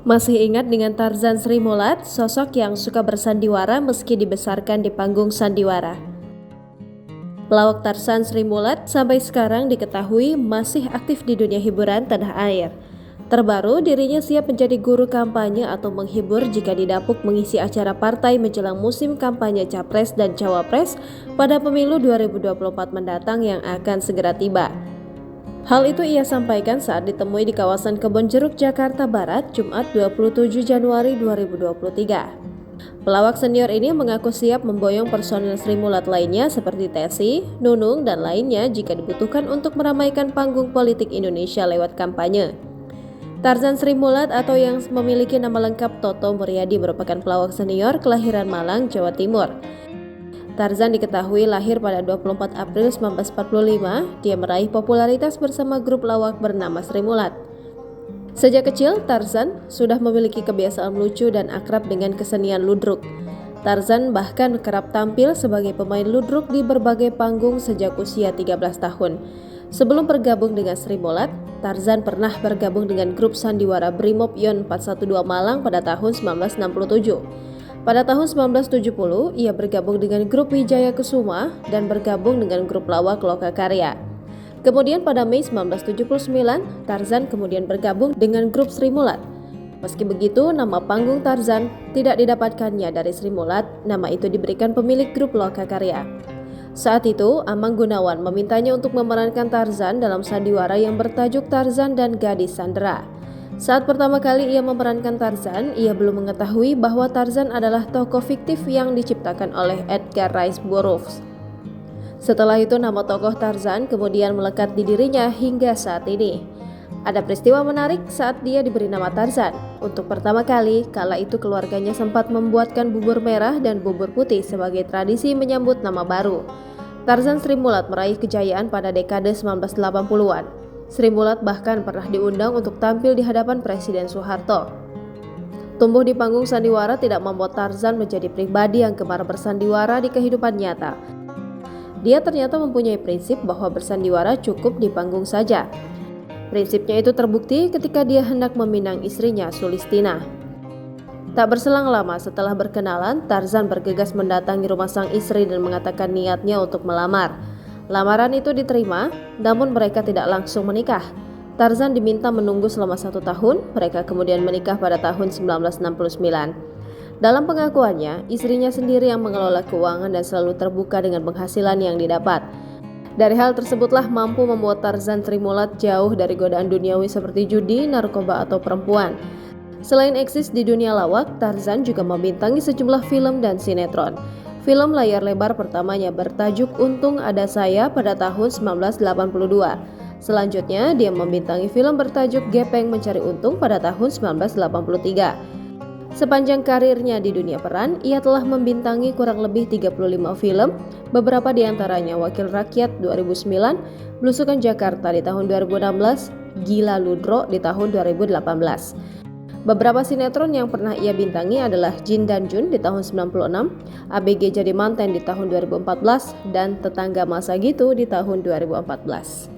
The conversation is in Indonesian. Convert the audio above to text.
Masih ingat dengan Tarzan Sri Mulat, sosok yang suka bersandiwara meski dibesarkan di panggung sandiwara. Pelawak Tarzan Sri Mulat sampai sekarang diketahui masih aktif di dunia hiburan tanah air. Terbaru, dirinya siap menjadi guru kampanye atau menghibur jika didapuk mengisi acara partai menjelang musim kampanye Capres dan Cawapres pada pemilu 2024 mendatang yang akan segera tiba. Hal itu ia sampaikan saat ditemui di kawasan Kebonjeruk, Jakarta Barat, Jumat 27 Januari 2023. Pelawak senior ini mengaku siap memboyong personil Sri Mulat lainnya seperti Tesi, Nunung, dan lainnya jika dibutuhkan untuk meramaikan panggung politik Indonesia lewat kampanye. Tarzan Sri Mulat atau yang memiliki nama lengkap Toto Muryadi merupakan pelawak senior kelahiran Malang, Jawa Timur. Tarzan diketahui lahir pada 24 April 1945. Dia meraih popularitas bersama grup lawak bernama Sri Mulat. Sejak kecil, Tarzan sudah memiliki kebiasaan lucu dan akrab dengan kesenian ludruk. Tarzan bahkan kerap tampil sebagai pemain ludruk di berbagai panggung sejak usia 13 tahun. Sebelum bergabung dengan Sri Mulat, Tarzan pernah bergabung dengan grup sandiwara Brimob Yon 412 Malang pada tahun 1967. Pada tahun 1970, ia bergabung dengan grup Wijaya Kusuma dan bergabung dengan grup lawak Lokakarya. Kemudian pada Mei 1979, Tarzan kemudian bergabung dengan grup Sri Mulat. Meski begitu, nama panggung Tarzan tidak didapatkannya dari Sri Mulat, nama itu diberikan pemilik grup Lokakarya. Saat itu, Amang Gunawan memintanya untuk memerankan Tarzan dalam sandiwara yang bertajuk Tarzan dan Gadis Sandera. Saat pertama kali ia memerankan Tarzan, ia belum mengetahui bahwa Tarzan adalah tokoh fiktif yang diciptakan oleh Edgar Rice Burroughs. Setelah itu nama tokoh Tarzan kemudian melekat di dirinya hingga saat ini. Ada peristiwa menarik saat dia diberi nama Tarzan. Untuk pertama kali, kala itu keluarganya sempat membuatkan bubur merah dan bubur putih sebagai tradisi menyambut nama baru. Tarzan Sri Mulat meraih kejayaan pada dekade 1980-an. Sri Mulat bahkan pernah diundang untuk tampil di hadapan Presiden Soeharto. Tumbuh di panggung sandiwara tidak membuat Tarzan menjadi pribadi yang gemar bersandiwara di kehidupan nyata. Dia ternyata mempunyai prinsip bahwa bersandiwara cukup di panggung saja. Prinsipnya itu terbukti ketika dia hendak meminang istrinya Sulistina. Tak berselang lama setelah berkenalan, Tarzan bergegas mendatangi rumah sang istri dan mengatakan niatnya untuk melamar. Lamaran itu diterima, namun mereka tidak langsung menikah. Tarzan diminta menunggu selama 1 tahun, mereka kemudian menikah pada tahun 1969. Dalam pengakuannya, istrinya sendiri yang mengelola keuangan dan selalu terbuka dengan penghasilan yang didapat. Dari hal tersebutlah mampu membuat Tarzan Sri Mulat jauh dari godaan duniawi seperti judi, narkoba, atau perempuan. Selain eksis di dunia lawak, Tarzan juga membintangi sejumlah film dan sinetron. Film layar lebar pertamanya bertajuk Untung Ada Saya pada tahun 1982. Selanjutnya, dia membintangi film bertajuk Gepeng Mencari Untung pada tahun 1983. Sepanjang karirnya di dunia peran, ia telah membintangi kurang lebih 35 film, beberapa di antaranya Wakil Rakyat 2009, Belusukan Jakarta di tahun 2016, Gila Ludro di tahun 2018. Beberapa sinetron yang pernah ia bintangi adalah Jin dan Jun di tahun 96, ABG Jadi Manten di tahun 2014, dan Tetangga Masa Gitu di tahun 2014.